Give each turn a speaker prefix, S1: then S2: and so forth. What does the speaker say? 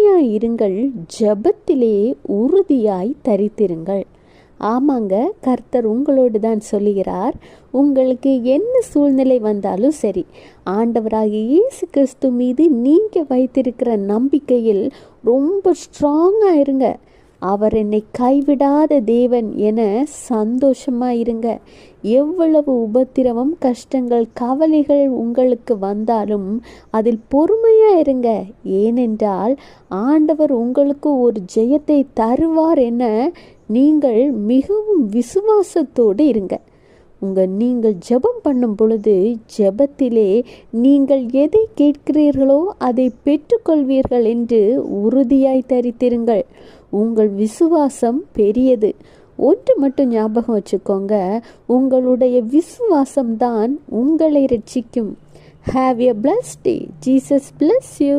S1: பொறுமையாய் இருங்கள், ஜெபத்திலே உறுதியாய் தரித்திருங்கள். ஆமாங்க, கர்த்தர் உங்களோடு தான் சொல்லுகிறார். உங்களுக்கு என்ன சூழ்நிலை வந்தாலும் சரி, ஆண்டவராகிய இயேசு கிறிஸ்து மீது நீங்கள் வைத்திருக்கிற நம்பிக்கையில் ரொம்ப ஸ்ட்ராங்காக இருங்க. அவர் என்னை கைவிடாத தேவன் என சந்தோஷமாக இருங்க. எவ்வளவு உபத்திரவம், கஷ்டங்கள், கவலைகள் உங்களுக்கு வந்தாலும் அதில் பொறுமையாக இருங்க. ஏனென்றால் ஆண்டவர் உங்களுக்கு ஒரு ஜெயத்தை தருவார் என நீங்கள் மிகவும் விசுவாசத்தோடு இருங்க. நீங்கள் ஜெபம் பண்ணும் பொழுது ஜெபத்திலே நீங்கள் எதை கேட்கிறீர்களோ அதை பெற்றுக்கொள்வீர்கள் என்று உறுதியாய் தரித்திருங்கள். உங்கள் விசுவாசம் பெரியது. ஒன்று மட்டும் ஞாபகம் வச்சுக்கோங்க, உங்களுடைய விசுவாசம்தான் உங்களை ரட்சிக்கும். Have a blessed day. Jesus bless you.